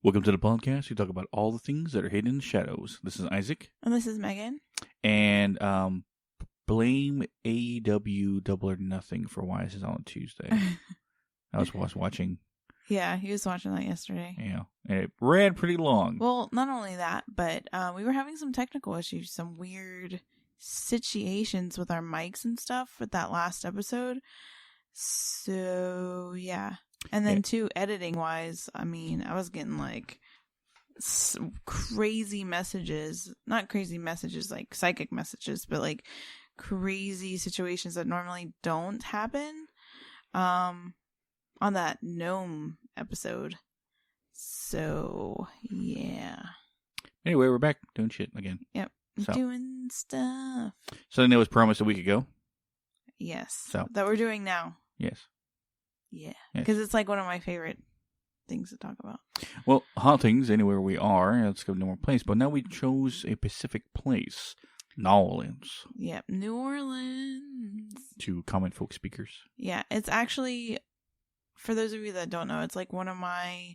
Welcome to the podcast. We talk about all the things that are hidden in the shadows. This is Isaac. And this is Megan. And blame AEW Double or Nothing for why this is on Tuesday. I was watching. Yeah, he was watching that yesterday. Yeah, and it ran pretty long. Well, not only that, but we were having some technical issues, some weird situations with our mics and stuff with that last episode. So, yeah. And then, too, editing-wise, I mean, I was getting, like, crazy messages. Not crazy messages, like psychic messages, but, like, crazy situations that normally don't happen on that gnome episode. So, yeah. Anyway, we're back doing shit again. Yep. Doing stuff. Something that was promised a week ago. Yes. So that we're doing now. Yes. Yeah. Because it's like one of my favorite things to talk about. Well, hauntings, anywhere we are. Let's go to more place. But now we chose a specific place. New Orleans. Yep. New Orleans. To common folk speakers. Yeah. It's actually, for those of you that don't know, it's like one of my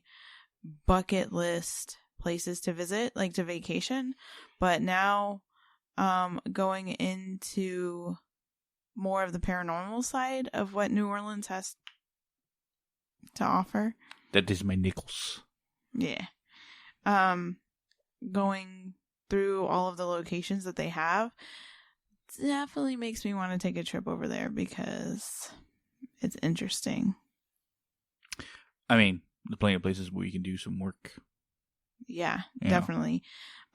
bucket list places to visit, like to vacation. But now going into more of the paranormal side of what New Orleans has to offer. That is my nickels. Yeah. Going through all of the locations that they have definitely makes me want to take a trip over there because it's interesting. I mean, there's plenty of places where you can do some work. Yeah, definitely.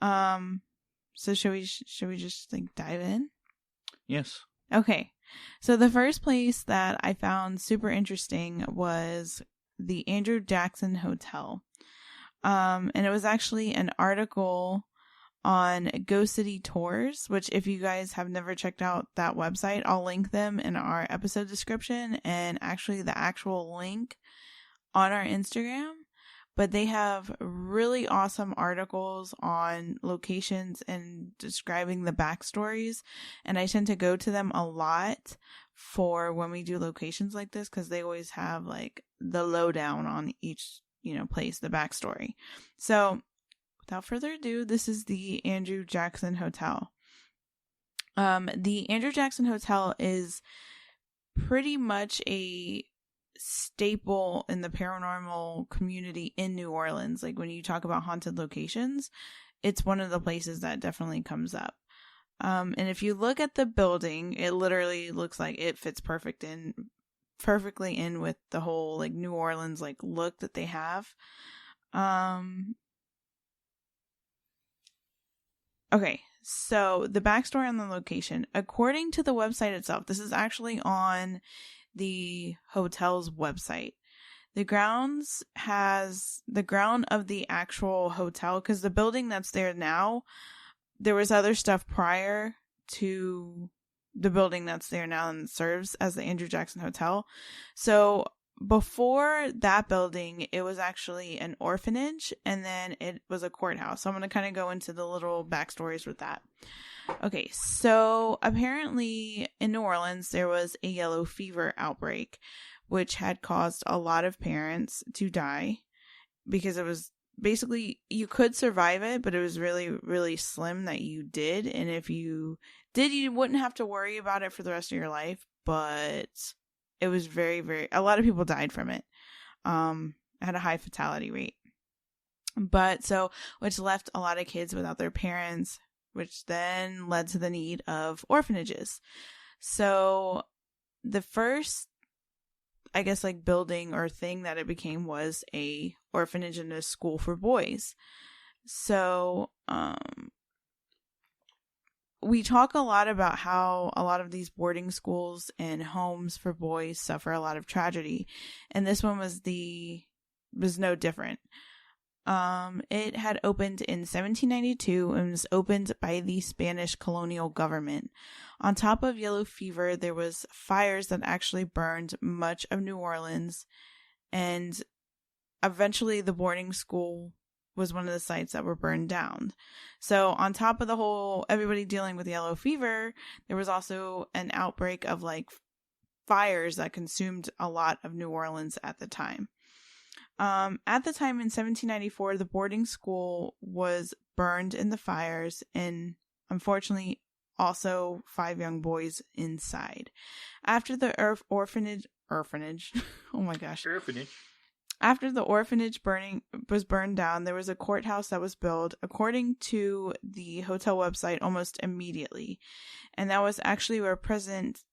So should we just like dive in? Yes. Okay. So the first place that I found super interesting was the Andrew Jackson Hotel. And it was actually an article on Go City Tours, which if you guys have never checked out that website, I'll link them in our episode description and actually the actual link on our Instagram. But they have really awesome articles on locations and describing the backstories. And I tend to go to them a lot for when we do locations like this because they always have like the lowdown on each, place, the backstory. So without further ado, this is the Andrew Jackson Hotel. The Andrew Jackson Hotel is pretty much a staple in the paranormal community in New Orleans. Like when you talk about haunted locations, it's one of the places that definitely comes up. And if you look at the building, it literally looks like it fits perfectly in with the whole like New Orleans like look that they have. Okay, so the backstory on the location, according to the website itself, this is actually on the hotel's website. The ground of the actual hotel, because the building that's there now, there was other stuff prior to the building that's there now and serves as the Andrew Jackson Hotel. So before that building, it was actually an orphanage and then it was a courthouse. So I'm going to kind of go into the little backstories with that. Okay, so apparently in New Orleans, there was a yellow fever outbreak, which had caused a lot of parents to die because it was basically, you could survive it, but it was really, really slim that you did. And if you did, you wouldn't have to worry about it for the rest of your life. But it was very, very, a lot of people died from it. It had a high fatality rate. Which left a lot of kids without their parents, which then led to the need of orphanages. So the first, I guess, like building or thing that it became was a orphanage and a school for boys. So we talk a lot about how a lot of these boarding schools and homes for boys suffer a lot of tragedy. And this one was no different. It had opened in 1792 and was opened by the Spanish colonial government. On top of yellow fever, there was fires that actually burned much of New Orleans, and eventually the boarding school was one of the sites that were burned down. So on top of the whole, everybody dealing with yellow fever, there was also an outbreak of like fires that consumed a lot of New Orleans at the time. At the time in 1794, the boarding school was burned in the fires, and unfortunately, also 5 young boys inside. After the orphanage, oh my gosh, Orphanage. after the orphanage was burned down, there was a courthouse that was built, according to the hotel website, almost immediately. And that was actually where President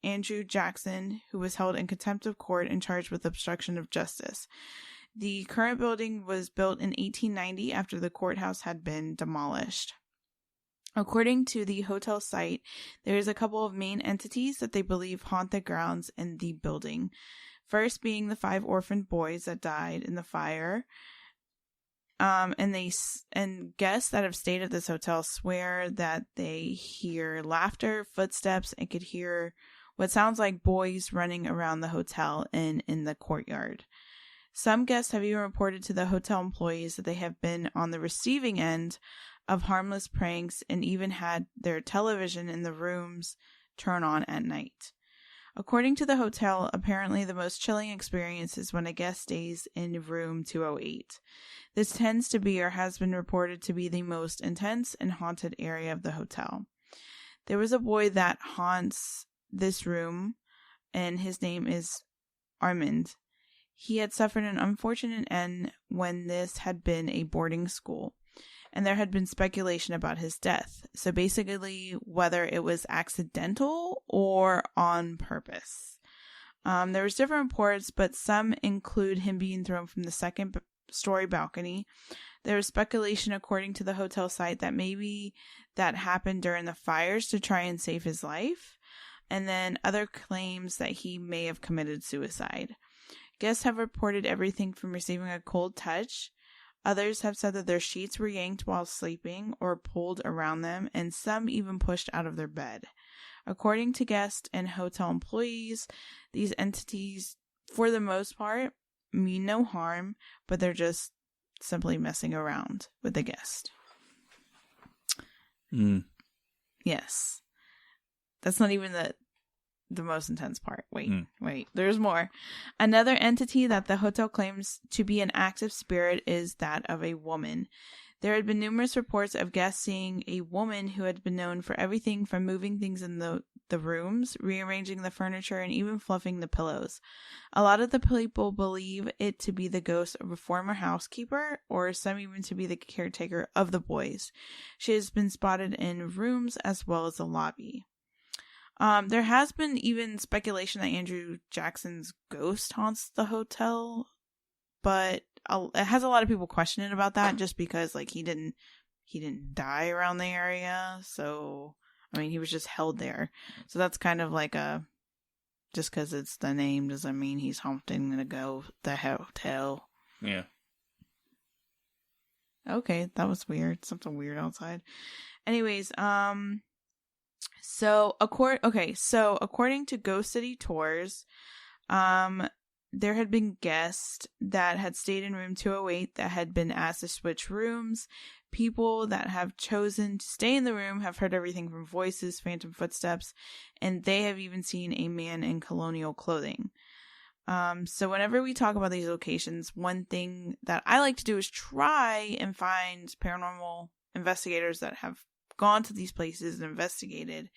Andrew Jackson, who was held in contempt of court and charged with obstruction of justice. The current building was built in 1890 after the courthouse had been demolished. According to the hotel site, there is a couple of main entities that they believe haunt the grounds in the building. First being the 5 orphaned boys that died in the fire. And guests that have stayed at this hotel swear that they hear laughter, footsteps, and could hear what sounds like boys running around the hotel and in the courtyard. Some guests have even reported to the hotel employees that they have been on the receiving end of harmless pranks and even had their television in the rooms turn on at night. According to the hotel, apparently the most chilling experience is when a guest stays in room 208. This tends to be or has been reported to be the most intense and haunted area of the hotel. There was a boy that haunts this room, and his name is Armand. He had suffered an unfortunate end when this had been a boarding school, and there had been speculation about his death. So basically, whether it was accidental or on purpose. There was different reports, but some include him being thrown from the second-story balcony. There was speculation, according to the hotel site, that maybe that happened during the fires to try and save his life. And then other claims that he may have committed suicide. Guests have reported everything from receiving a cold touch. Others have said that their sheets were yanked while sleeping or pulled around them, and some even pushed out of their bed. According to guests and hotel employees, these entities, for the most part, mean no harm, but they're just simply messing around with the guest. Yes. That's not even the most intense part. Wait, there's more. Another entity that the hotel claims to be an active spirit is that of a woman. There had been numerous reports of guests seeing a woman who had been known for everything from moving things in the rooms, rearranging the furniture, and even fluffing the pillows. A lot of the people believe it to be the ghost of a former housekeeper, or some even to be the caretaker of the boys. She has been spotted in rooms as well as the lobby. There has been even speculation that Andrew Jackson's ghost haunts the hotel, but it has a lot of people questioning about that just because, like, he didn't die around the area. So, I mean, he was just held there. So that's kind of like just because it's the name doesn't mean he's haunting the hotel. Yeah. Okay, that was weird. Something weird outside. Anyways, So according to Ghost City Tours, there had been guests that had stayed in room 208 that had been asked to switch rooms. People that have chosen to stay in the room have heard everything from voices, phantom footsteps, and they have even seen a man in colonial clothing. So whenever we talk about these locations, one thing that I like to do is try and find paranormal investigators that have gone to these places and investigated,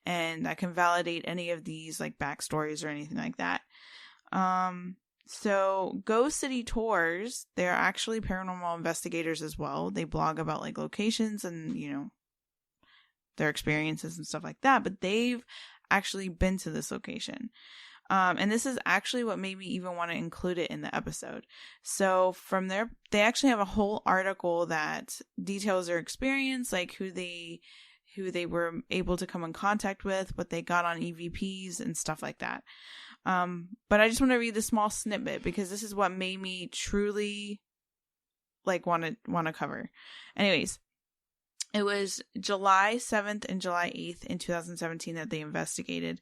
and that can validate any of these like backstories or anything like that. So Ghost City Tours, they're actually paranormal investigators as well. They blog about like locations and, you know, their experiences and stuff like that, but they've actually been to this location. And this is actually what made me even want to include it in the episode. So from there, they actually have a whole article that details their experience, like who they were able to come in contact with, what they got on EVPs and stuff like that. But I just want to read a small snippet because this is what made me truly like want to cover. Anyways, it was July 7th and July 8th in 2017 that they investigated.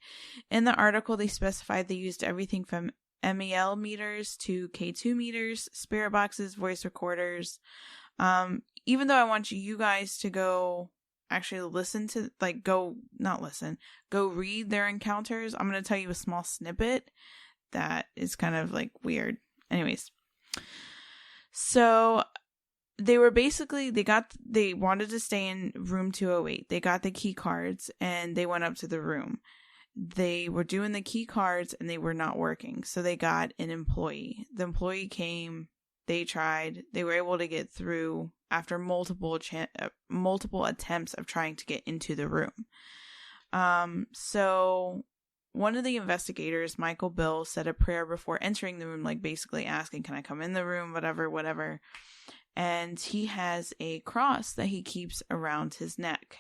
In the article, they specified they used everything from MEL meters to K2 meters, spirit boxes, voice recorders. Even though I want you guys to go actually listen to, like, go read their encounters, I'm going to tell you a small snippet that is kind of, like, weird. Anyways, So they were basically, they wanted to stay in room 208. They got the key cards and they went up to the room. They were doing the key cards and they were not working. So they got an employee. The employee came, they tried, they were able to get through after multiple attempts of trying to get into the room. So one of the investigators, Michael Bill, said a prayer before entering the room, like basically asking, can I come in the room? Whatever. And he has a cross that he keeps around his neck.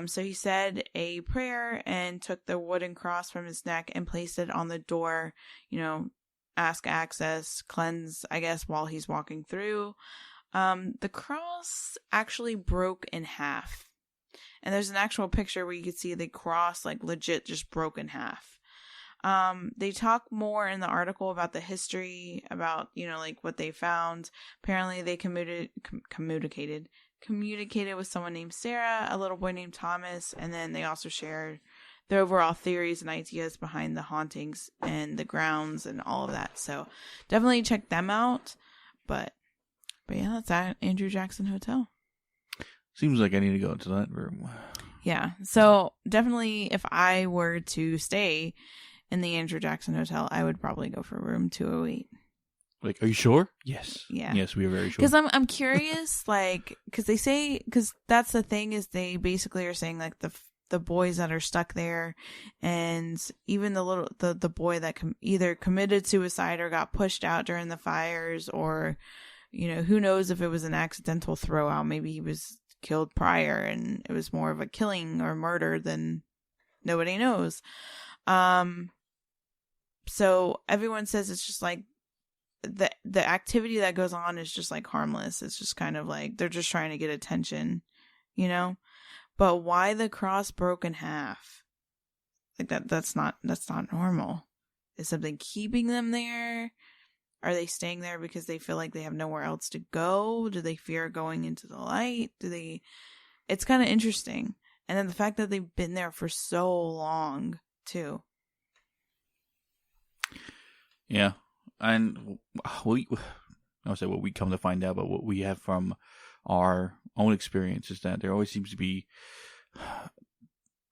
So he said a prayer and took the wooden cross from his neck and placed it on the door, ask access, cleanse, I guess, while he's walking through. The cross actually broke in half. And there's an actual picture where you could see the cross, like, legit just broke in half. They talk more in the article about the history, about, like, what they found. Apparently they communicated with someone named Sarah, a little boy named Thomas, and then they also shared their overall theories and ideas behind the hauntings and the grounds and all of that. So definitely check them out. But yeah, that's at Andrew Jackson Hotel. Seems like I need to go into that room. Yeah. So definitely, if I were to stay in the Andrew Jackson Hotel, I would probably go for room 208. Like, are you sure? Yes. Yeah. Yes, we are very sure. Because I'm curious, like, because that's the thing, is they basically are saying, like, the boys that are stuck there, and even the boy that either committed suicide or got pushed out during the fires, or who knows if it was an accidental throw out. Maybe he was killed prior and it was more of a killing or murder than nobody knows. So everyone says it's just like the activity that goes on is just like harmless. It's just kind of like they're just trying to get attention, but why the cross broke in half? Like that's not normal. Is something keeping them there? Are they staying there because they feel like they have nowhere else to go? Do they fear going into the light? It's kind of interesting. And then the fact that they've been there for so long, too. Yeah. And I'll say what we come to find out, but what we have from our own experience is that there always seems to be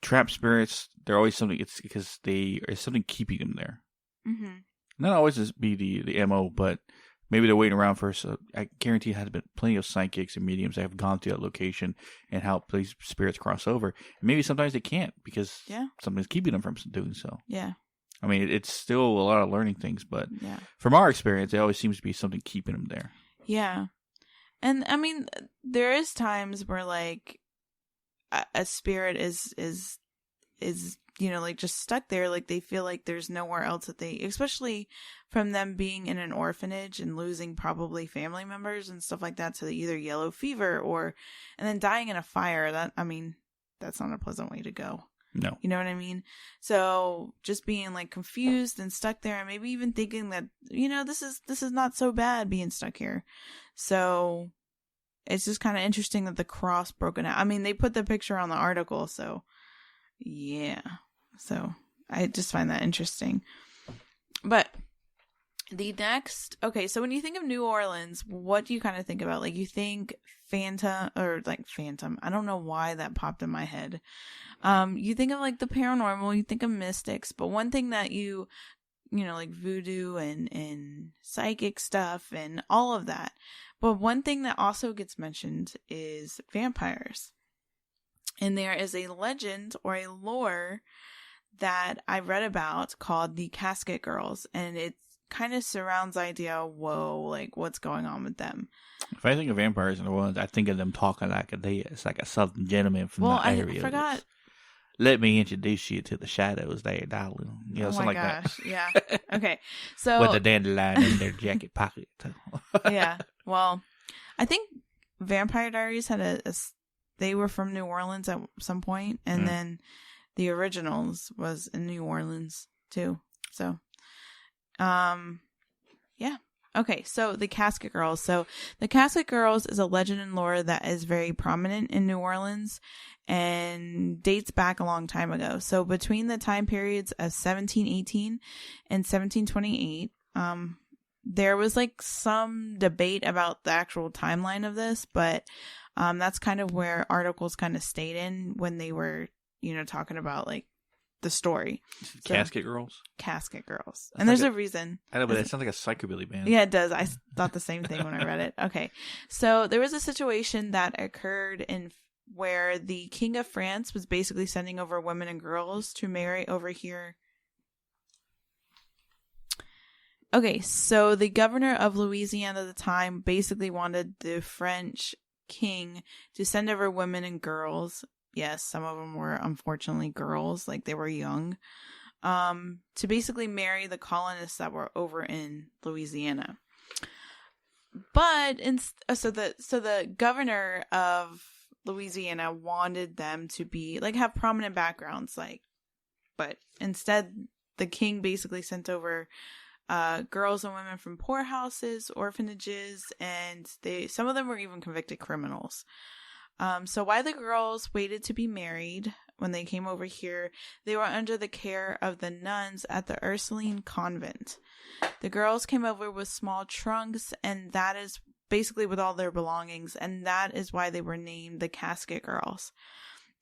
trapped spirits. There always something, it's because there's something keeping them there. Mm-hmm. Not always just be the MO, but maybe they're waiting around for. So I guarantee there has been plenty of psychics and mediums that have gone to that location and helped these spirits cross over. And maybe sometimes they can't because something's keeping them from doing so. Yeah. I mean, it's still a lot of learning things, but yeah, from our experience, there always seems to be something keeping them there. Yeah. And I mean, there is times where like a spirit is like just stuck there, like they feel like there's nowhere else that they, especially from them being in an orphanage and losing probably family members and stuff like that to either yellow fever and then dying in a fire. That's not a pleasant way to go. No. You know what I mean? So just being like confused and stuck there, and maybe even thinking that, this is not so bad being stuck here. So it's just kind of interesting that the cross broken out. I mean, they put the picture on the article, so yeah. So I just find that interesting. But the next, so when you think of New Orleans, what do you kind of think about? Like, you think Phantom. I don't know why that popped in my head. You think of like the paranormal, you think of mystics, but one thing that like voodoo and psychic stuff and all of that. But one thing that also gets mentioned is vampires. And there is a legend or a lore that I read about called the Casket Girls, and it kind of surrounds the idea, like what's going on with them. If I think of vampires in the world, I think of them talking like it's like a southern gentleman from the area. I forgot. Let me introduce you to the shadows there, darling. Something like that. Yeah. Okay. So with a dandelion in their jacket pocket. Yeah. Well, I think Vampire Diaries had they were from New Orleans at some point, and then the originals was in New Orleans too. So, yeah. Okay, so the Casket Girls. So the Casket Girls is a legend and lore that is very prominent in New Orleans and dates back a long time ago. So between the time periods of 1718 and 1728, there was like some debate about the actual timeline of this, but that's kind of where articles kind of stayed in when they were, talking about like the story. Casket Girls? Casket Girls. That's and there's like a reason. I know, but it sounds like a psychobilly band. Yeah, it does. I thought the same thing when I read it. Okay. So there was a situation that occurred in where the King of France was basically sending over women and girls to marry over here. Okay, so the governor of Louisiana at the time basically wanted the French king to send over women and girls. Yes, some of them were unfortunately girls, like they were young, to basically marry the colonists that were over in Louisiana. But so the governor of Louisiana wanted them to be like have prominent backgrounds, but instead the king basically sent over girls and women from poorhouses, orphanages, and some of them were even convicted criminals. So while the girls waited to be married when they came over here, they were under the care of the nuns at the Ursuline convent. The girls came over with small trunks, and that is basically with all their belongings, and that is why they were named the Casket Girls.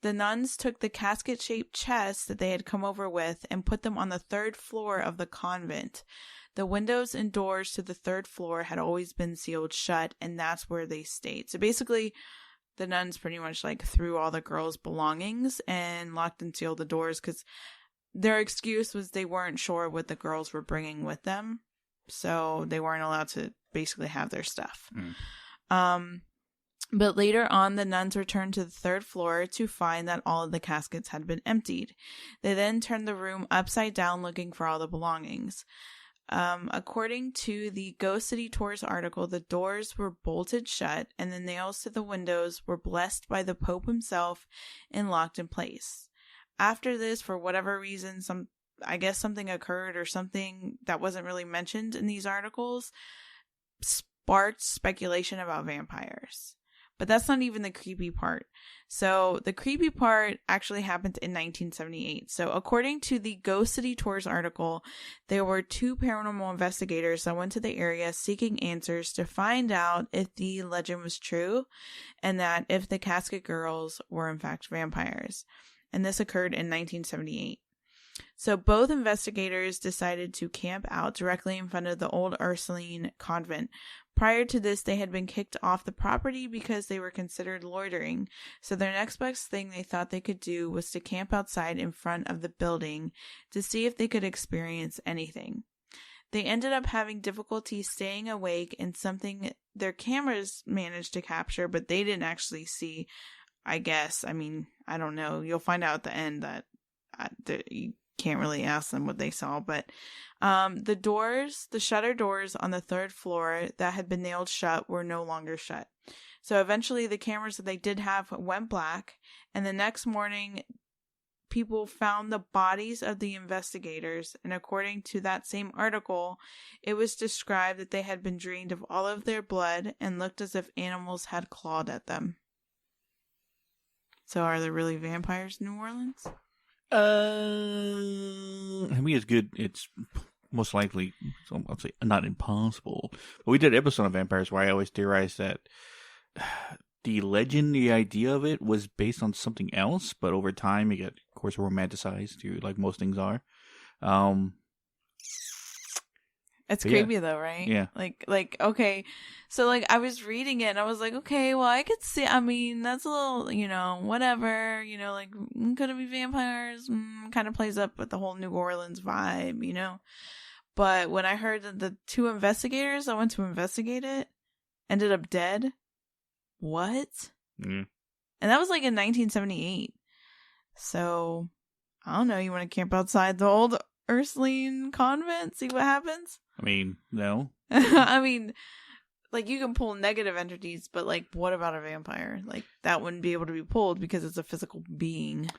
The nuns took the casket-shaped chests that they had come over with and put them on the 3rd floor of the convent. The windows and doors to the 3rd floor had always been sealed shut, and that's where they stayed. So basically, the nuns pretty much like threw all the girls' belongings and locked and sealed the doors because their excuse was they weren't sure what the girls were bringing with them. So they weren't allowed to basically have their stuff. But later on, the nuns returned to the 3rd floor to find that all of the caskets had been emptied. They then turned the room upside down looking for all the belongings. According to the Ghost City Tours article, the doors were bolted shut and the nails to the windows were blessed by the Pope himself and locked in place. After this, for whatever reason, I guess something occurred or something that wasn't really mentioned in these articles sparked speculation about vampires. But that's not even the creepy part. So the creepy part actually happened in 1978. So according to the Ghost City Tours article, there were 2 paranormal investigators that went to the area seeking answers to find out if the legend was true and that if the Casket Girls were in fact vampires. And this occurred in 1978. So both investigators decided to camp out directly in front of the old Ursuline convent. Prior to this, they had been kicked off the property because they were considered loitering. So their next best thing they thought they could do was to camp outside in front of the building to see if they could experience anything. They ended up having difficulty staying awake in something their cameras managed to capture, but they didn't actually see, I guess. I mean, I don't know. You'll find out at the end that you can't really ask them what they saw, but the shutter doors on the 3rd floor that had been nailed shut were no longer shut. So eventually the cameras that they did have went black, and the next morning people found the bodies of the investigators, and according to that same article, it was described that they had been drained of all of their blood and looked as if animals had clawed at them. So are there really vampires in New Orleans? I mean, it's good. It's most likely, so I'll say, not impossible. But we did an episode on vampires where I always theorized that the legend, the idea of it, was based on something else. But over time, it got, of course, romanticized, like most things are. It's creepy though, right? Yeah. Like, okay. So, like, I was reading it and I was like, okay, well, I could see, I mean, that's a little, whatever, like, could it be vampires? Kind of plays up with the whole New Orleans vibe, But when I heard that the 2 investigators that went to investigate it ended up dead, what? And that was like in 1978. So, I don't know, you want to camp outside the old Ursuline convent, see what happens? I mean, no. I mean, like, you can pull negative entities, but, like, what about a vampire? Like, that wouldn't be able to be pulled because it's a physical being.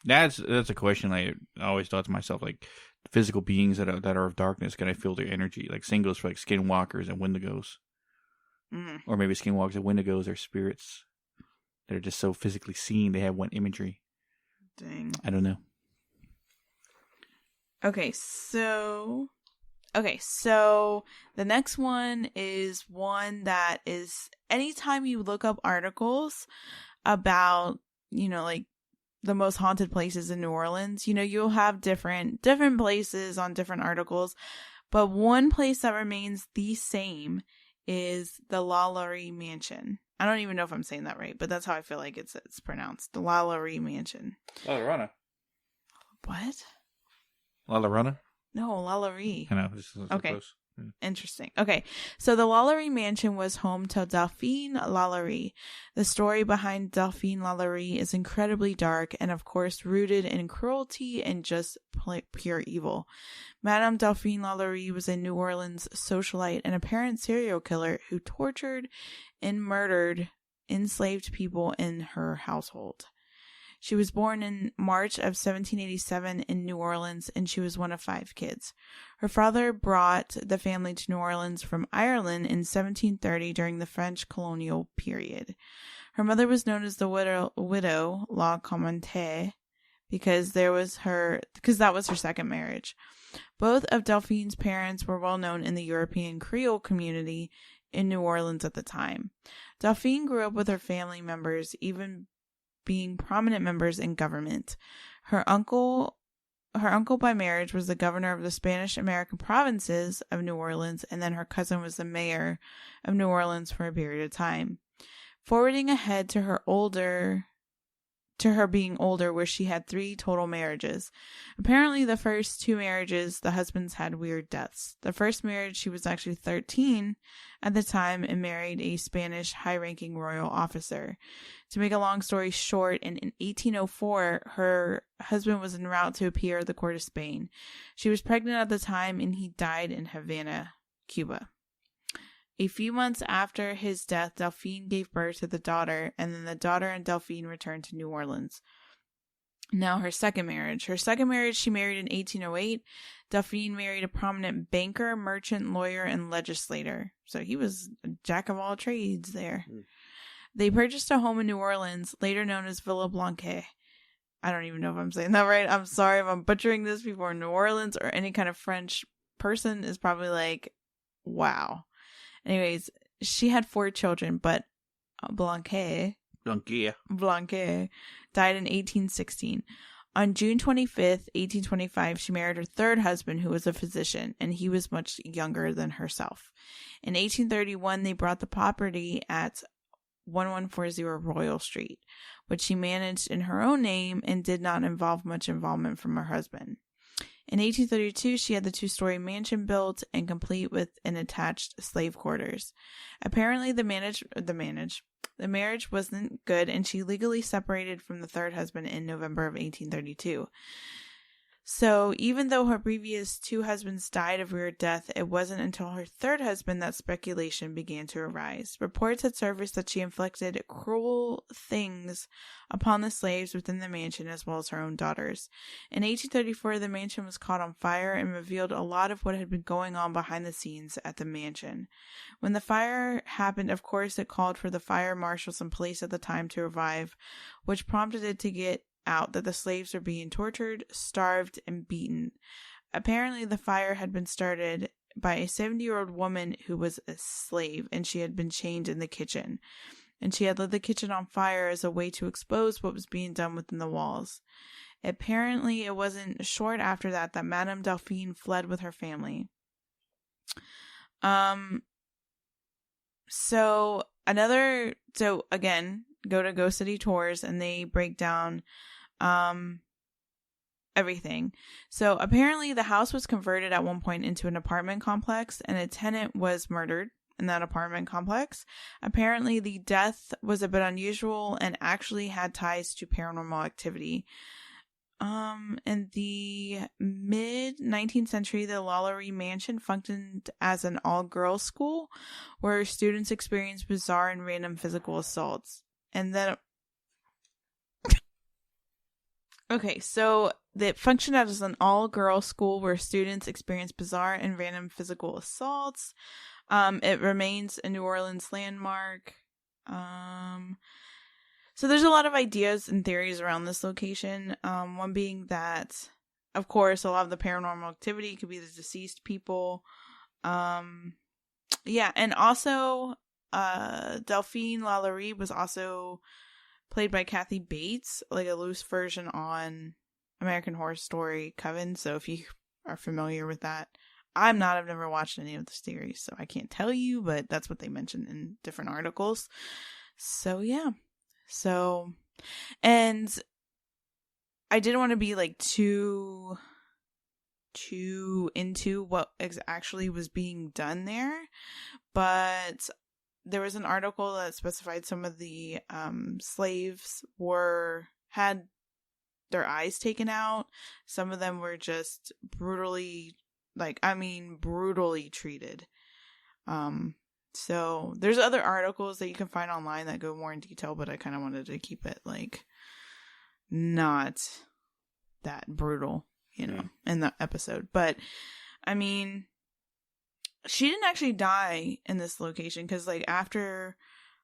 That's a question I always thought to myself, like, physical beings that are of darkness, can I feel their energy? Like, same goes for, like, skinwalkers and wendigos. Or maybe skinwalkers and wendigos are spirits that are just so physically seen, they have one imagery. Dang. I don't know. Okay, so Okay, so the next one is one that is anytime you look up articles about, like the most haunted places in New Orleans, you'll have different places on different articles, but one place that remains the same is the Lalaurie Mansion. I don't even know if I'm saying that right, but that's how I feel like it's pronounced. The Lalaurie Mansion. La Llorona. What? La Llorona? No, Lalaurie. I know. This is so Okay. close. Yeah. Interesting. Okay, so the Lalaurie Mansion was home to Delphine Lalaurie. The story behind Delphine Lalaurie is incredibly dark and, of course, rooted in cruelty and just pure evil. Madame Delphine Lalaurie was a New Orleans socialite and apparent serial killer who tortured and murdered enslaved people in her household. She was born in March of 1787 in New Orleans, and she was one of 5 kids. Her father brought the family to New Orleans from Ireland in 1730 during the French colonial period. Her mother was known as the widow La Commente because that was her second marriage. Both of Delphine's parents were well known in the European Creole community in New Orleans at the time. Delphine grew up with her family members, even being prominent members in government. Her uncle by marriage was the governor of the Spanish American provinces of New Orleans, and then her cousin was the mayor of New Orleans for a period of time. Forwarding ahead to her being older, where she had 3 total marriages. Apparently, the first 2 marriages, the husbands had weird deaths. The first marriage, she was actually 13 at the time and married a Spanish high-ranking royal officer. To make a long story short, in 1804, her husband was en route to appear at the court of Spain. She was pregnant at the time, and he died in Havana, Cuba. A few months after his death, Delphine gave birth to the daughter, and then the daughter and Delphine returned to New Orleans. Now, her second marriage, she married in 1808. Delphine married a prominent banker, merchant, lawyer, and legislator. So he was a jack of all trades there. They purchased a home in New Orleans, later known as Villa Blanque. I don't even know if I'm saying that right. I'm sorry if I'm butchering this before. New Orleans or any kind of French person is probably like, wow. Anyways, she had 4 children, but Blanque died in 1816. On June 25th, 1825, she married her third husband, who was a physician, and he was much younger than herself. In 1831, they bought the property at 1140 Royal Street, which she managed in her own name and did not involve much involvement from her husband. In 1832, she had the 2-story mansion built and complete with an attached slave quarters. Apparently, the marriage wasn't good, and she legally separated from the third husband in November of 1832. So, even though her previous 2 husbands died of weird death, it wasn't until her third husband that speculation began to arise. Reports had surfaced that she inflicted cruel things upon the slaves within the mansion as well as her own daughters. In 1834, the mansion was caught on fire and revealed a lot of what had been going on behind the scenes at the mansion. When the fire happened, of course, it called for the fire marshals in place at the time to arrive, which prompted it to get out that the slaves were being tortured, starved, and beaten. Apparently, the fire had been started by a 70-year-old woman who was a slave, and she had been chained in the kitchen. And she had lit the kitchen on fire as a way to expose what was being done within the walls. Apparently, it wasn't short after that Madame Delphine fled with her family. So again, go to Ghost City Tours, and they break down everything. So apparently the house was converted at one point into an apartment complex, and a tenant was murdered in that apartment complex. Apparently the death was a bit unusual and actually had ties to paranormal activity. In the mid-19th century, the Lalaurie Mansion functioned as an all-girls school where students experienced bizarre and random physical assaults. And then okay, so it functioned as an all-girls school where students experienced bizarre and random physical assaults. It remains a New Orleans landmark. So there's a lot of ideas and theories around this location. One being that of course, a lot of the paranormal activity could be the deceased people. Yeah, and also Delphine Lalaurie was also played by Kathy Bates, like a loose version on American Horror Story Coven. So if you are familiar with that, I'm not. I've never watched any of the series, so I can't tell you, but that's what they mentioned in different articles. So yeah. So, and I didn't want to be like too into what actually was being done there, but there was an article that specified some of the slaves had their eyes taken out. Some of them were just brutally treated. So there's other articles that you can find online that go more in detail, but I kind of wanted to keep it like not that brutal, in the episode. But I mean, she didn't actually die in this location because like after,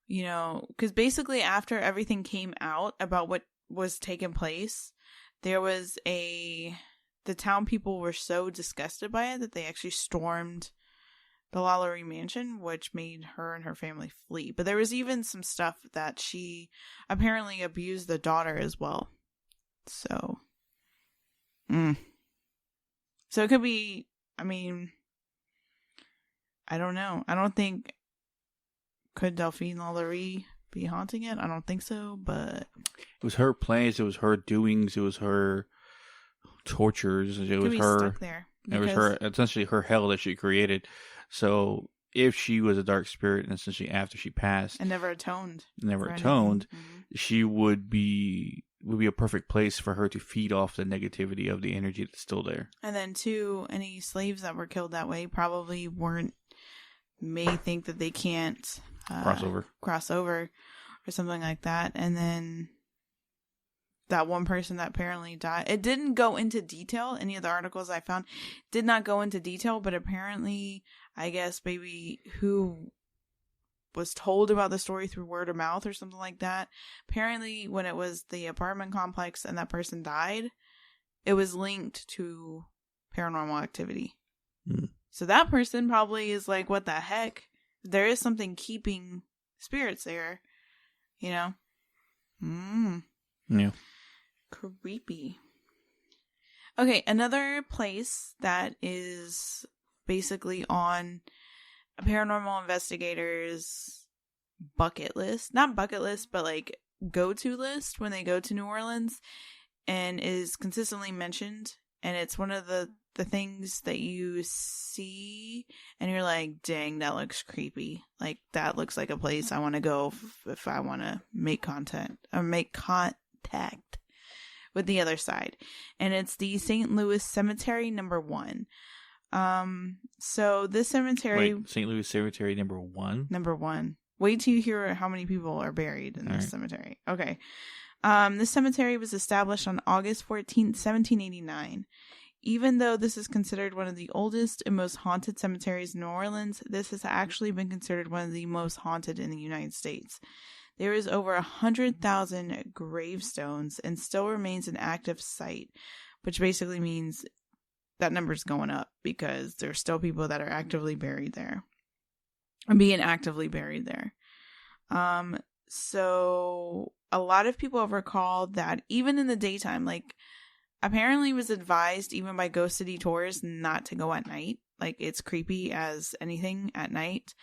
because basically after everything came out about what was taking place, there was the town people were so disgusted by it that they actually stormed the Lalaurie mansion, which made her and her family flee. But there was even some stuff that she apparently abused the daughter as well. So, so it could be, I mean, I don't know. I don't think, could Delphine Lalaurie be haunting it? I don't think so, but it was her plans, it was her doings, it was her tortures, it was her stuck there. It was her, essentially her hell that she created. So if she was a dark spirit, and essentially after she passed and never atoned, she would be a perfect place for her to feed off the negativity of the energy that's still there. And then too, any slaves that were killed that way probably may think that they can't cross over or something like that. And then that one person that apparently died, it didn't go into detail. Any of the articles I found did not go into detail, but apparently, I guess maybe who was told about the story through word of mouth or something like that. Apparently, when it was the apartment complex and that person died, it was linked to paranormal activity. So that person probably is like, what the heck? There is something keeping spirits there, Yeah. Creepy. Okay, another place that is basically on a paranormal investigator's bucket list. Not bucket list, but like go-to list when they go to New Orleans, and is consistently mentioned. And it's one of the things that you see and you're like, dang, that looks creepy. Like, that looks like a place I want to go if I want to make contact with the other side. And it's the St. Louis Cemetery number 1. So this cemetery... Wait, St. Louis Cemetery number 1? Number 1. Wait till you hear how many people are buried in this cemetery. Okay. This cemetery was established on August 14th, 1789. Even though this is considered one of the oldest and most haunted cemeteries in New Orleans, this has actually been considered one of the most haunted in the United States. There is over 100,000 gravestones and still remains an active site, which basically means that number's going up because there's still people that are actively buried there and being actively buried there. So a lot of people have recalled that even in the daytime, like apparently was advised even by Ghost City tours not to go at night. Like, it's creepy as anything at night,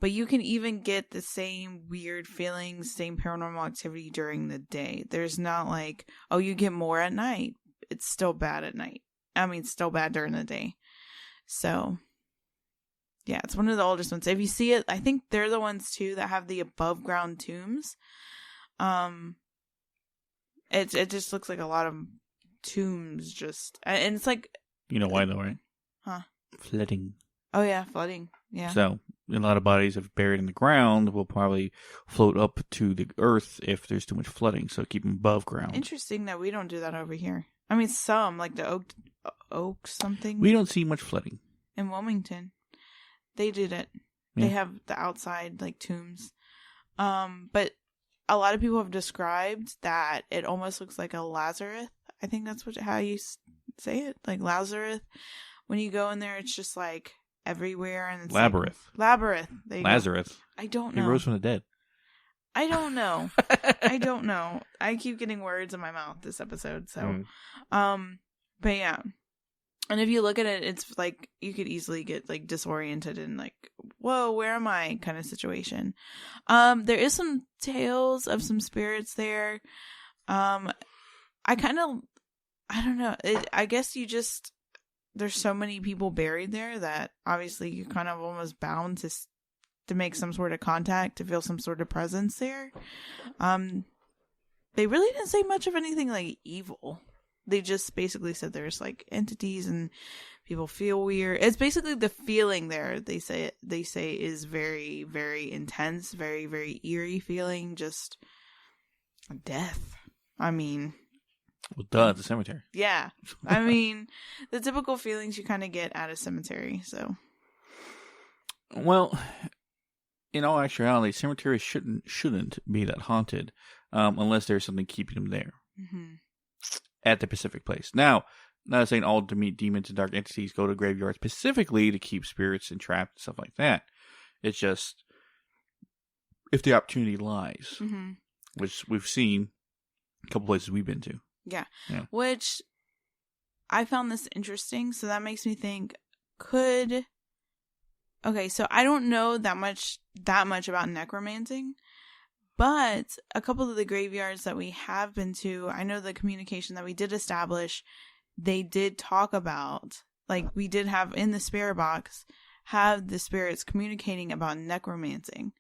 but you can even get the same weird feelings, same paranormal activity during the day. There's not like, oh, you get more at night. It's still bad at night. I mean, still bad during the day. So, yeah, it's one of the oldest ones. If you see it, I think they're the ones too that have the above ground tombs. It just looks like a lot of tombs and it's like, you know why though, right? Huh? Flooding. Oh yeah, flooding. Yeah. So a lot of bodies if buried in the ground will probably float up to the earth if there's too much flooding, so keep them above ground. Interesting that we don't do that over here. I mean, some like the oak something. We don't see much flooding in Wilmington. They did it. Yeah. They have the outside like tombs. But a lot of people have described that it almost looks like a Lazarus. I think that's how you say it? Like Lazarus. When you go in there, it's just like everywhere, and it's Labyrinth. Like, Labyrinth. There you Lazarus. Go. I don't know. He rose from the dead. I don't know. I don't know. I keep getting words in my mouth this episode. So, but yeah. And if you look at it, it's like you could easily get like disoriented and like, whoa, where am I kind of situation. There is some tales of some spirits there. I don't know. I guess there's so many people buried there that obviously you're kind of almost bound to make some sort of contact, to feel some sort of presence there. They really didn't say much of anything like evil. They just basically said there's like entities and people feel weird. It's basically the feeling there. They say is very, very intense, very, very eerie feeling. Just death. I mean, well, duh, it's a cemetery. Yeah, I mean, the typical feelings you kind of get at a cemetery. So, well, in all actuality, cemeteries shouldn't be that haunted, unless there's something keeping them there. Mm-hmm. At the specific place. Now, not saying all demons and dark entities go to graveyards specifically to keep spirits entrapped and stuff like that. It's just if the opportunity lies, which we've seen a couple places we've been to. Yeah. Which I found this interesting. So that makes me think, okay, so I don't know that much about necromancing. But a couple of the graveyards that we have been to, I know the communication that we did establish, they did talk about, like we did have in the spirit box, have the spirits communicating about necromancing.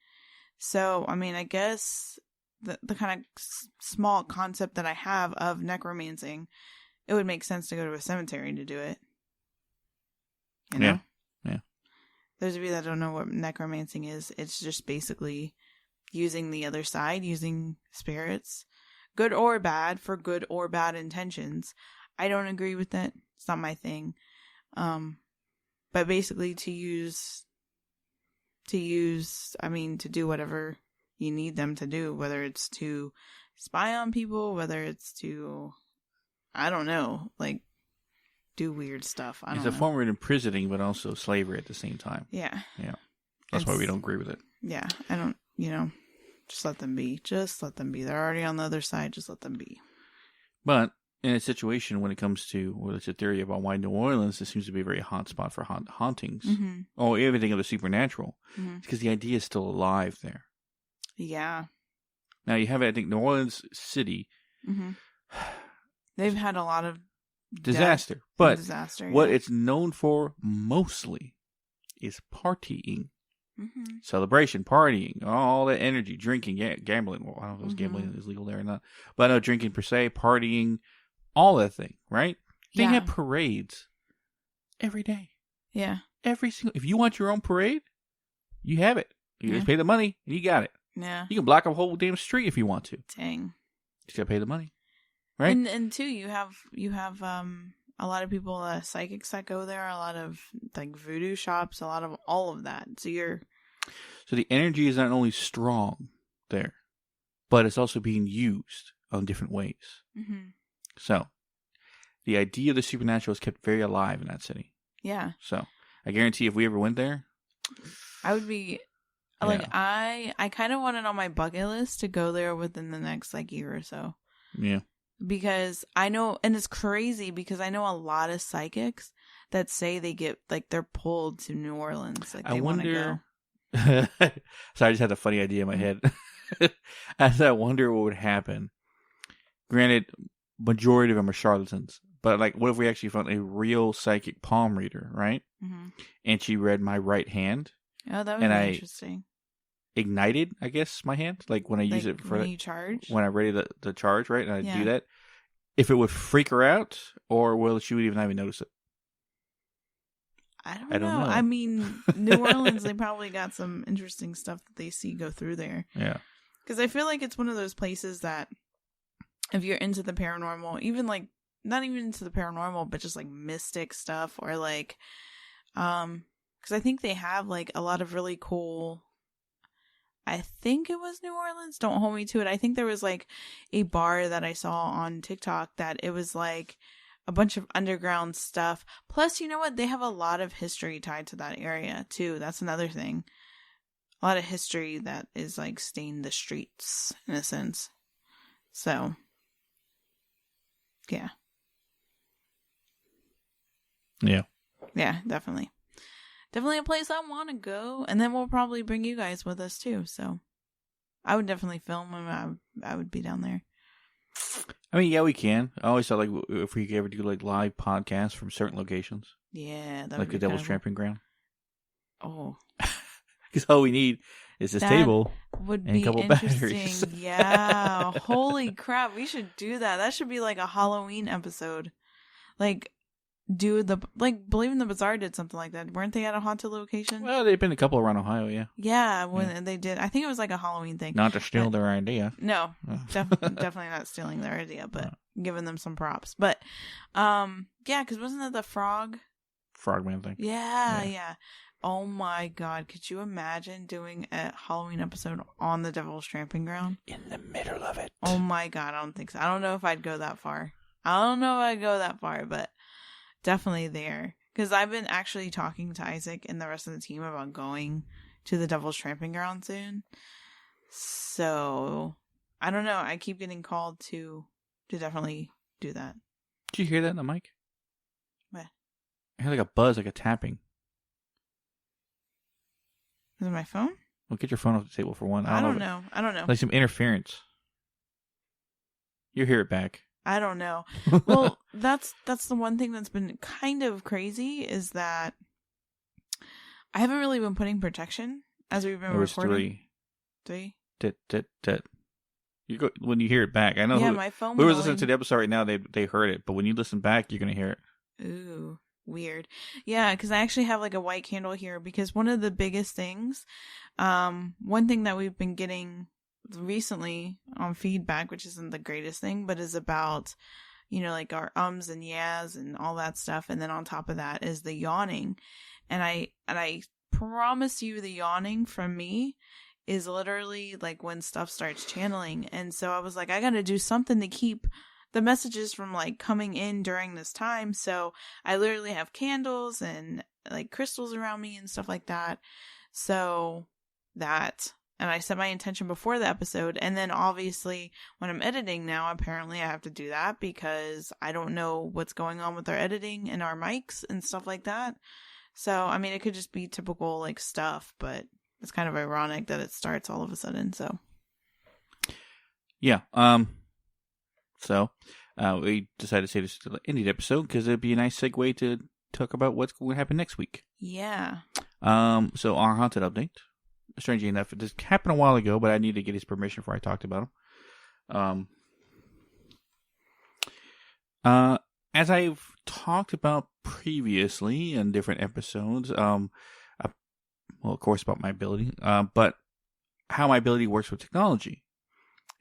So, I mean, I guess the kind of small concept that I have of necromancing, it would make sense to go to a cemetery to do it. You know? Yeah. Those of you that don't know what necromancing is, it's just basically using the other side, using spirits, good or bad, for good or bad intentions. I don't agree with that. It's not my thing. But basically to do whatever you need them to do, whether it's to spy on people, whether it's to, I don't know, like do weird stuff. It's a form of imprisoning, but also slavery at the same time. Yeah. That's why we don't agree with it. Yeah. I don't, just let them be. Just let them be. They're already on the other side. Just let them be. But in a situation when it comes to, well, it's a theory about why New Orleans, it seems to be a very hot spot for hauntings. Mm-hmm. Or everything of the supernatural. Mm-hmm. It's because the idea is still alive there. Yeah. Now you have, I think, New Orleans City. Mm-hmm. They've had a lot of disaster. But disaster, what it's known for mostly is partying. Mm-hmm. Celebration, partying, all that energy, drinking, gambling. Well, I don't know if gambling is legal there or not. But no, drinking per se, partying, all that thing, right? They have parades every day. Yeah. Every single, if you want your own parade, you have it. You just pay the money and you got it. Yeah. You can block a whole damn street if you want to. Dang. You just gotta pay the money. Right? And too, you have a lot of people, psychics that go there, a lot of like voodoo shops, a lot of all of that. So the energy is not only strong there, but it's also being used on different ways. Mm-hmm. So the idea of the supernatural is kept very alive in that city. Yeah. So I guarantee if we ever went there, I would be like, I kind of want it on my bucket list to go there within the next like year or so. Yeah. Because I know, and it's crazy because I know a lot of psychics that say they get like they're pulled to New Orleans. Like they want to go. So I just had a funny idea in my head. I wonder what would happen. Granted, majority of them are charlatans, but like, what if we actually found a real psychic palm reader, right? Mm-hmm. And she read my right hand. Oh, that would be interesting. Ignited, I guess, my hand, like when I use it for when you charge, when I'm ready to charge, right? And I do that. If it would freak her out, or will she would even notice it? I don't know. I mean, New Orleans, they probably got some interesting stuff that they see go through there. Yeah. Because I feel like it's one of those places that if you're into the paranormal, even like, not even into the paranormal, but just like mystic stuff or like, because I think they have like a lot of really cool, I think it was New Orleans. Don't hold me to it. I think there was like a bar that I saw on TikTok that it was like, a bunch of underground stuff. Plus, you know what? They have a lot of history tied to that area, too. That's another thing. A lot of history that is, like, stained the streets, in a sense. So, yeah. Yeah. Yeah, definitely. Definitely a place I want to go. And then we'll probably bring you guys with us, too. So, I would definitely film and I would be down there. I mean, yeah, we can. I always thought, like, if we could ever do, like, live podcasts from certain locations. Yeah, that like would be the Devil's kind of Tramping Ground. Oh. Because all we need is this table would and be a couple interesting. batteries. Yeah. Holy crap. We should do that. That should be like a Halloween episode. Like, Believe in the Bazaar did something like that. Weren't they at a haunted location? Well, they've been a couple around Ohio, yeah. Yeah, they did. I think it was like a Halloween thing. Not to steal their idea. No, definitely not stealing their idea, but giving them some props. But, yeah, because wasn't that the Frogman thing? Yeah. Oh my God. Could you imagine doing a Halloween episode on the Devil's Tramping Ground? In the middle of it. Oh my God. I don't think so. I don't know if I'd go that far. But definitely there. Because I've been actually talking to Isaac and the rest of the team about going to the Devil's Tramping Ground soon. So, I don't know. I keep getting called to definitely do that. Did you hear that in the mic? What? I heard like a buzz, like a tapping. Is it my phone? Well, get your phone off the table for one. I don't know. Like some interference. You hear it back. I don't know. Well, that's the one thing that's been kind of crazy is that I haven't really been putting protection as we've been recording. Three. You go when you hear it back. I know. Yeah, my phone. Whoever's listening to the episode right now, they heard it, but when you listen back, you're gonna hear it. Ooh, weird. Yeah, because I actually have like a white candle here because one of the biggest things, one thing that we've been getting recently on feedback, which isn't the greatest thing, but is about, like our ums and yas and all that stuff, and then on top of that is the yawning, and I promise you, the yawning from me is literally like when stuff starts channeling, and so I was like, I gotta do something to keep the messages from like coming in during this time. So I literally have candles and like crystals around me and stuff like that. So that. And I set my intention before the episode. And then obviously when I'm editing now, apparently I have to do that because I don't know what's going on with our editing and our mics and stuff like that. So, I mean, it could just be typical like stuff, but it's kind of ironic that it starts all of a sudden. So, yeah. So we decided to say this to the end of the episode because it'd be a nice segue to talk about what's going to happen next week. Yeah. So our haunted update. Strangely enough, it just happened a while ago, but I need to get his permission before I talked about him. As I've talked about previously in different episodes, well, of course, about my ability, but how my ability works with technology,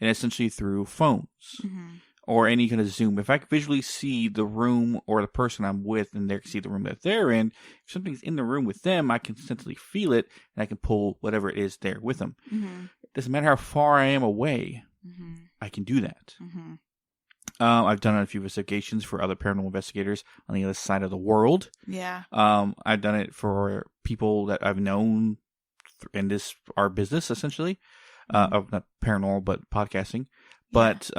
and essentially through phones or any kind of Zoom. If I can visually see the room or the person I'm with, and they can see the room that they're in, if something's in the room with them, I can instantly feel it, and I can pull whatever it is there with them. It doesn't matter how far I am away, I can do that. I've done a few investigations for other paranormal investigators on the other side of the world. Yeah. I've done it for people that I've known in our business, essentially, of not paranormal, but podcasting. Yeah. But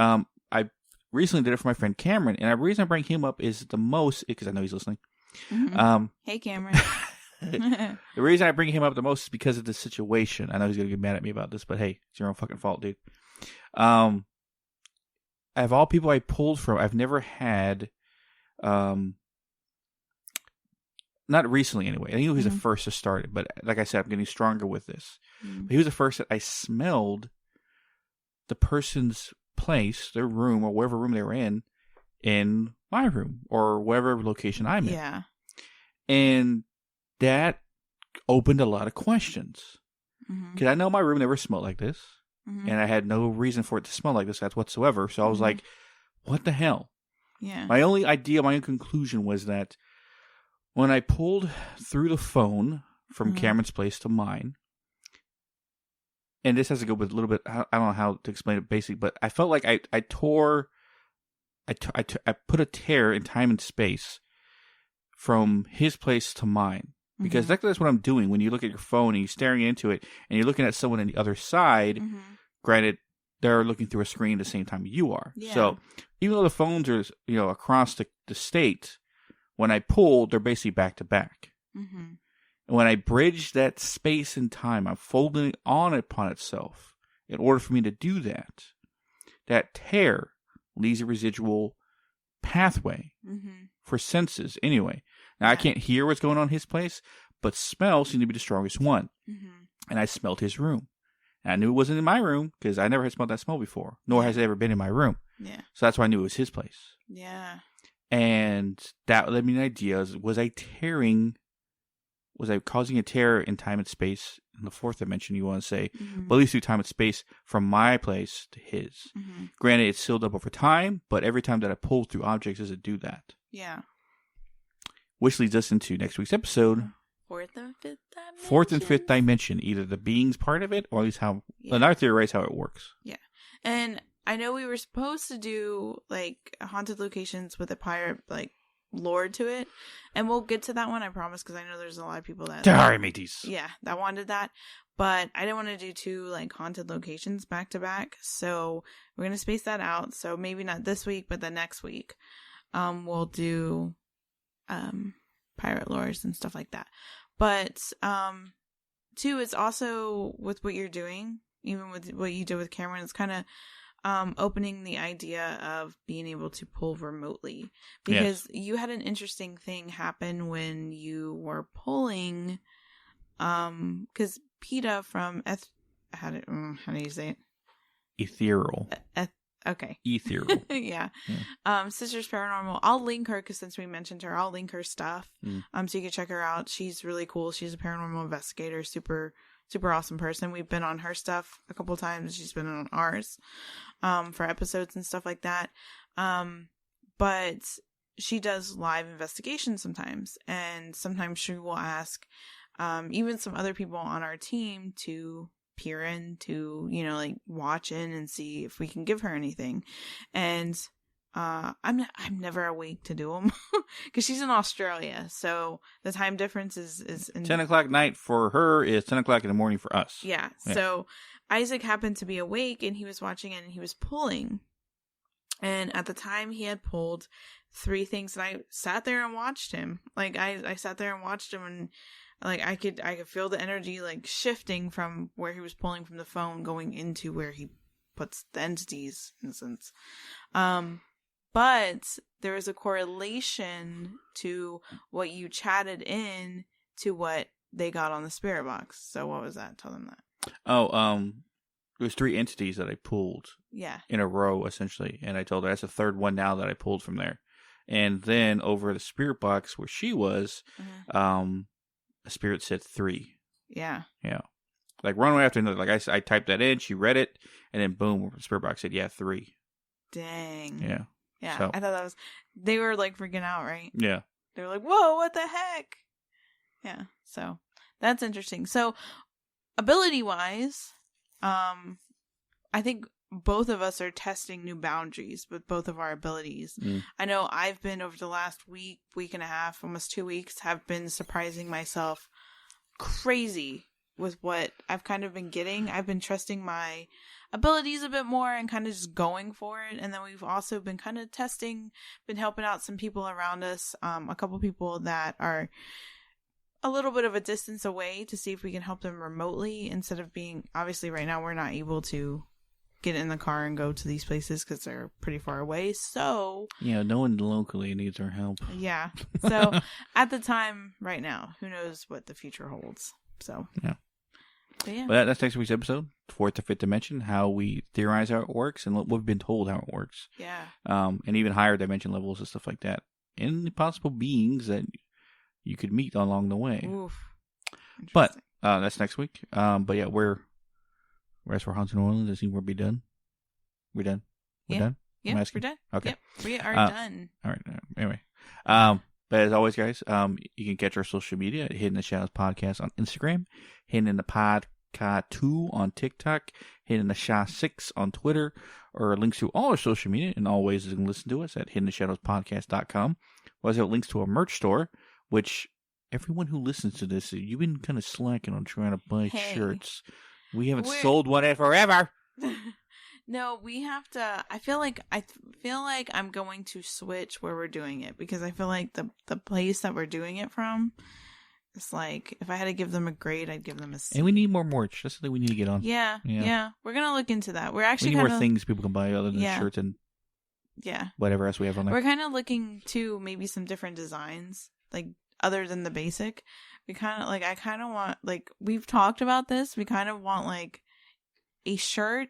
I recently did it for my friend Cameron, and the reason I bring him up is the most, because I know he's listening. Hey, Cameron. The reason I bring him up the most is because of the situation. I know he's going to get mad at me about this, but hey, it's your own fucking fault, dude. Of all people I pulled from, I've never had, not recently anyway. I think he was the first to start it, but like I said, I'm getting stronger with this. But he was the first that I smelled the person's place, their room, or whatever room they were in my room, or whatever location I'm in. Yeah. And that opened a lot of questions. Because I know my room never smelled like this. And I had no reason for it to smell like this whatsoever. So I was like, what the hell? Yeah. My only idea, my own conclusion was that when I pulled through the phone from Cameron's place to mine, and this has to go with a little bit, I don't know how to explain it basically, but I felt like I tore I put a tear in time and space from his place to mine. Because that's what I'm doing when you look at your phone and you're staring into it and you're looking at someone on the other side. Granted, they're looking through a screen at the same time you are. Yeah. So even though the phones are, across the state, when I pull, they're basically back to back. And when I bridge that space and time, I'm folding it on upon itself. In order for me to do that, that tear leaves a residual pathway for senses anyway. Now, I can't hear what's going on in his place, but smell seemed to be the strongest one. And I smelled his room. And I knew it wasn't in my room because I never had smelled that smell before, nor has it ever been in my room. Yeah. So that's why I knew it was his place. Yeah. And that led me to ideas. Was I causing a tear in time and space in the fourth dimension, you want to say, but at least through time and space from my place to his. Granted, it's sealed up over time, but every time that I pull through objects, does it do that? Yeah. Which leads us into next week's episode. Fourth and fifth dimension. Either the beings part of it, or at least how, another theory is how it works. Yeah. And I know we were supposed to do, like, haunted locations with a pirate, like, lore to it. And we'll get to that one, I promise, because I know there's a lot of people that... Sorry, mateys. Yeah, that wanted that. But I didn't want to do two, like, haunted locations back to back. So we're going to space that out. So maybe not this week, but the next week. We'll do pirate lores and stuff like that. But two, it's also with what you're doing, even with what you did with Cameron, it's kind of opening the idea of being able to pull remotely, because you had an interesting thing happen when you were pulling, because PETA from how do you say it? Ethereal. Okay. Ethereal. Yeah. Sisters Paranormal. I'll link her because since we mentioned her, I'll link her stuff. So you can check her out. She's really cool. She's a paranormal investigator. Super, super awesome person. We've been on her stuff a couple times. She's been on ours, for episodes and stuff like that. But she does live investigations sometimes, and sometimes she will ask, even some other people on our team to peer in to, like, watch in and see if we can give her anything. And I'm never awake to do them because she's in Australia, so the time difference is in 10 o'clock night for her is 10 o'clock in the morning for us. Yeah. So Isaac happened to be awake and he was watching it and he was pulling, and at the time he had pulled 3 things, and I sat there and watched him. Like I sat there and watched him, and like I could feel the energy, like, shifting from where he was pulling from the phone going into where he puts the entities, in a sense. But there is a correlation to what you chatted in to what they got on the spirit box. So what was that? Tell them that. Oh, there's 3 entities that I pulled. Yeah. In a row, essentially. And I told her that's the third one now that I pulled from there. And then over the spirit box where she was, a spirit said 3. Yeah. Yeah. Like one way after another. Like I typed that in, she read it, and then boom, the spirit box said, 3. Dang. Yeah. Yeah. So, I thought that was, they were like freaking out, right? Yeah. They were like, whoa, what the heck? Yeah. So that's interesting. So ability wise, I think both of us are testing new boundaries with both of our abilities. I know I've been, over the last week and a half, almost 2 weeks, have been surprising myself crazy with what I've kind of been getting. I've been trusting my abilities a bit more and kind of just going for it. And then we've also been kind of testing, been helping out some people around us, a couple people that are a little bit of a distance away, to see if we can help them remotely, instead of being, obviously right now we're not able to get in the car and go to these places because they're pretty far away. So yeah, no one locally needs our help. Yeah. So at the time right now, who knows what the future holds. So yeah. But yeah. Well, that's next week's episode, 4th to 5th dimension, how we theorize how it works and what we've been told how it works. Yeah. And even higher dimension levels and stuff like that, and the possible beings that you could meet along the way. Oof. But that's next week. But yeah, as for Haunted New Orleans, I think we'll be done. We're done. We're done. Yeah, we're done. Okay. Yep, we are done. All right. Anyway, but as always, guys, you can catch our social media at Hidden in the Shadows Podcast on Instagram, Hidden in the Pod Ka2 on TikTok, Hidden the Sha 6 on Twitter, or links to all our social media and all ways you can listen to us at hiddentheshadowspodcast.com. We also have links to our merch store, which everyone who listens to this, you've been kind of slacking on trying to buy shirts. We haven't sold one in forever. No, we have to. I feel like I'm going to switch where we're doing it, because I feel like the place that we're doing it from, it's like, if I had to give them a grade, I'd give them a C. And we need more merch. That's something we need to get on. Yeah. We're gonna look into that. We're actually we need more things people can buy other than shirts and whatever else we have on there. We're kind of looking to maybe some different designs, like other than the basic. We kind of I kind of want, like, we've talked about this. We kind of want like a shirt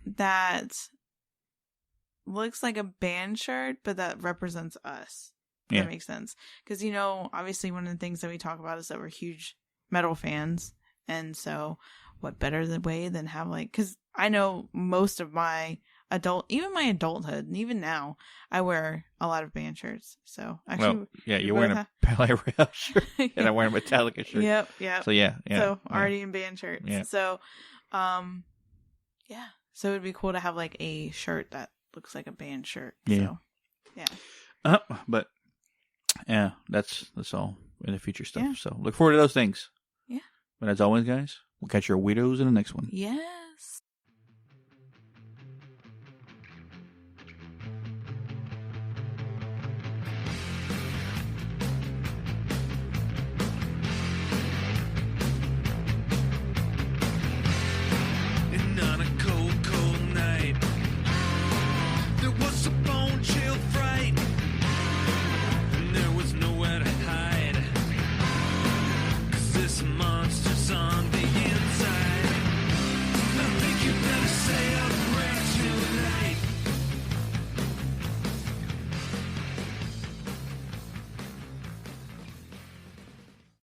that looks like a band shirt, but that represents us. That makes sense. Because, obviously one of the things that we talk about is that we're huge metal fans. And so what better way than have because I know most of my even my adulthood, and even now, I wear a lot of band shirts. So actually, you're wearing a Ballet Royale shirt, and I'm wearing a Metallica shirt. Yep. So yeah. So already in band shirts. Yeah. So, So it'd be cool to have like a shirt that looks like a band shirt. Yeah. So, yeah. But yeah, that's all in the future stuff. Yeah. So look forward to those things. Yeah. But as always, guys, we'll catch your weirdos in the next one. Yes.